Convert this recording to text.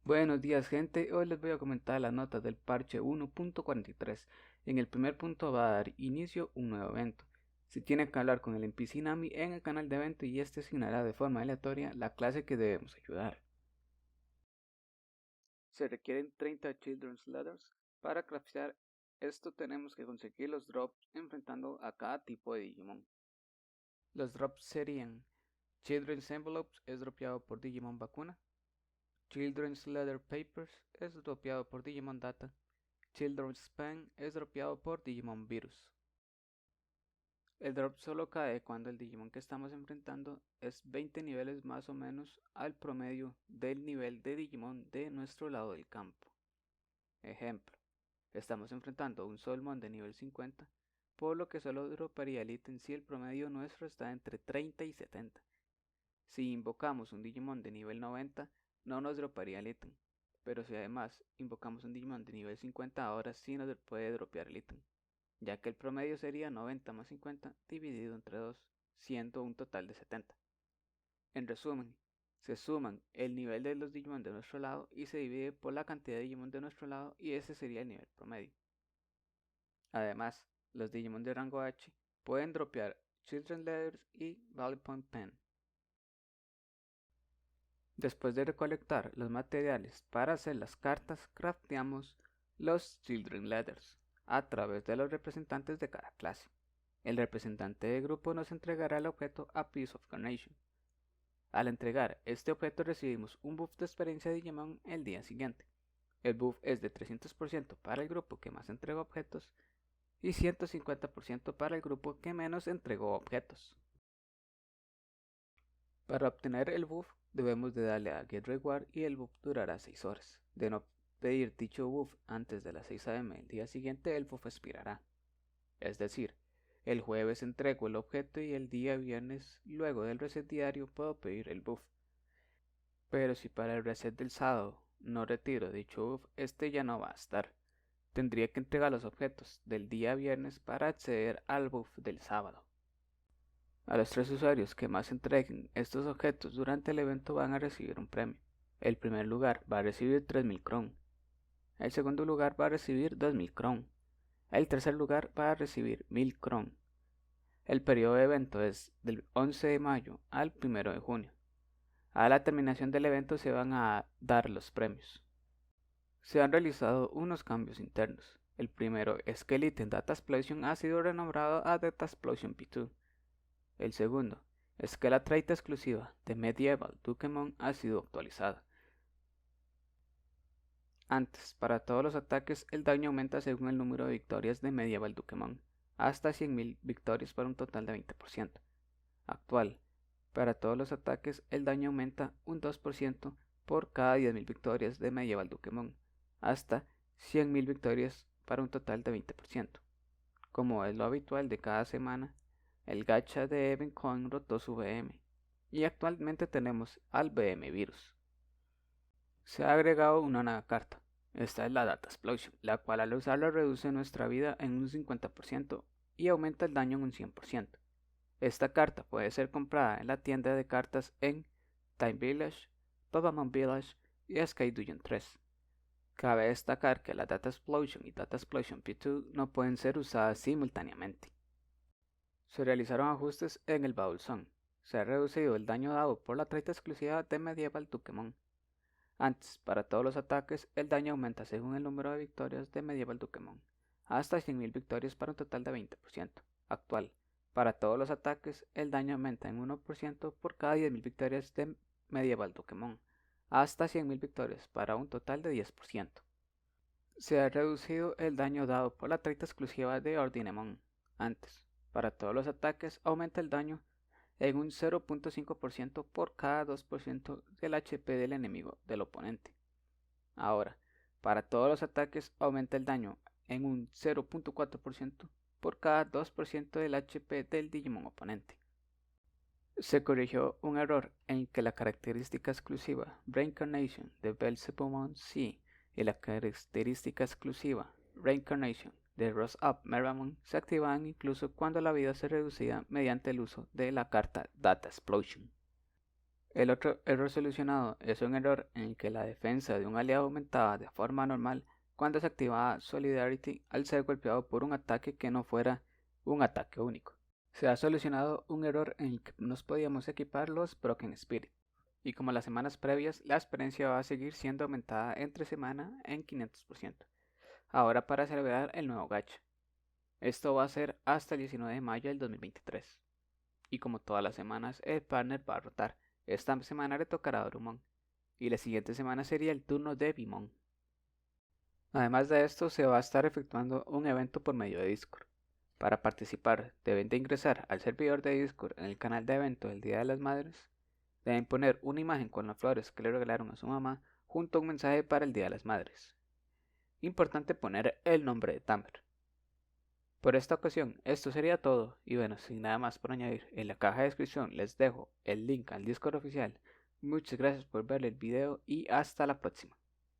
Buenos días gente, hoy les voy a comentar las notas del parche 1.43. En el primer punto va a dar inicio un nuevo evento. Se tiene que hablar con el NPC Nami en el canal de evento y este asignará de forma aleatoria la clase que debemos ayudar. Se requieren 30 Children's Letters. Para craftear esto tenemos que conseguir los drops enfrentando a cada tipo de Digimon. Los drops serían Children's Envelopes es dropeado por Digimon Vacuna, Children's Letter Papers es dropeado por Digimon Data, Children's Spam es dropeado por Digimon Virus. El drop solo cae cuando el Digimon que estamos enfrentando es 20 niveles más o menos al promedio del nivel de Digimon de nuestro lado del campo. Ejemplo, estamos enfrentando a un Solmon de nivel 50, por lo que solo droparía el ítem si el promedio nuestro está entre 30 y 70. Si invocamos un Digimon de nivel 90, no nos droparía el ítem, pero si además invocamos un Digimon de nivel 50, ahora sí nos puede dropear el ítem, ya que el promedio sería 90 más 50 dividido entre 2, siendo un total de 70. En resumen, se suman el nivel de los Digimon de nuestro lado y se divide por la cantidad de Digimon de nuestro lado y ese sería el nivel promedio. Además, los Digimon de rango H pueden dropear Children's Letters y Value Point Pen. Después de recolectar los materiales para hacer las cartas, crafteamos los Children Letters a través de los representantes de cada clase. El representante de grupo nos entregará el objeto a Piece of Carnation. Al entregar este objeto recibimos un buff de experiencia de Digimon el día siguiente. El buff es de 300% para el grupo que más entregó objetos y 150% para el grupo que menos entregó objetos. Para obtener el buff debemos de darle a Get Reward y el buff durará 6 horas. De no pedir dicho buff antes de las 6 am el día siguiente el buff expirará. Es decir, el jueves entrego el objeto y el día viernes luego del reset diario puedo pedir el buff. Pero si para el reset del sábado no retiro dicho buff, este ya no va a estar. Tendría que entregar los objetos del día viernes para acceder al buff del sábado. A los 3 usuarios que más entreguen estos objetos durante el evento van a recibir un premio. El primer lugar va a recibir 3000 Kron. El segundo lugar va a recibir 2000 Kron. El tercer lugar va a recibir 1000 Kron. El periodo de evento es del 11 de mayo al 1 de junio. A la terminación del evento se van a dar los premios. Se han realizado unos cambios internos. El primero es que el ítem Data Explosion ha sido renombrado a Data Explosion P2. El segundo es que la traita exclusiva de Medieval Dukemon ha sido actualizada. Antes, para todos los ataques, el daño aumenta según el número de victorias de Medieval Dukemon, hasta 100.000 victorias para un total de 20%. Actual, para todos los ataques, el daño aumenta un 2% por cada 10.000 victorias de Medieval Dukemon, hasta 100.000 victorias para un total de 20%. Como es lo habitual de cada semana, el gacha de Even Coin rotó su BM y actualmente tenemos al BM Virus. Se ha agregado una nueva carta. Esta es la Data Explosion, la cual al usarla reduce nuestra vida en un 50% y aumenta el daño en un 100%. Esta carta puede ser comprada en la tienda de cartas en Time Village, Babamon Village y Sky Dungeon 3. Cabe destacar que la Data Explosion y Data Explosion P2 no pueden ser usadas simultáneamente. Se realizaron ajustes en el Baúl Zone. Se ha reducido el daño dado por la traita exclusiva de Medieval Dukemon. Antes, para todos los ataques, el daño aumenta según el número de victorias de Medieval Dukemon, hasta 100.000 victorias para un total de 20%. Actual, para todos los ataques, el daño aumenta en 1% por cada 10.000 victorias de Medieval Dukemon, hasta 100.000 victorias para un total de 10%. Se ha reducido el daño dado por la traita exclusiva de Ordinemon. Antes, para todos los ataques, aumenta el daño en un 0.5% por cada 2% del HP del enemigo del oponente. Ahora, para todos los ataques, aumenta el daño en un 0.4% por cada 2% del HP del Digimon oponente. Se corrigió un error en que la característica exclusiva Reincarnation de Belzebumon C y la característica exclusiva Reincarnation de Rose Up Meramon se activaban incluso cuando la vida se reducía mediante el uso de la carta Data Explosion. El otro error solucionado es un error en el que la defensa de un aliado aumentaba de forma normal cuando se activaba Solidarity al ser golpeado por un ataque que no fuera un ataque único. Se ha solucionado un error en el que nos podíamos equipar los Broken Spirit, y como las semanas previas, la experiencia va a seguir siendo aumentada entre semana en 500%. Ahora para celebrar el nuevo gacha. Esto va a ser hasta el 19 de mayo del 2023. Y como todas las semanas, el partner va a rotar. Esta semana le tocará a Dorumon, y la siguiente semana sería el turno de Bimon. Además de esto, se va a estar efectuando un evento por medio de Discord. Para participar, deben de ingresar al servidor de Discord en el canal de evento del Día de las Madres. Deben poner una imagen con las flores que le regalaron a su mamá junto a un mensaje para el Día de las Madres. Importante poner el nombre de Tamer. Por esta ocasión, esto sería todo, y bueno, sin nada más por añadir, en la caja de descripción les dejo el link al Discord oficial. Muchas gracias por ver el video y hasta la próxima.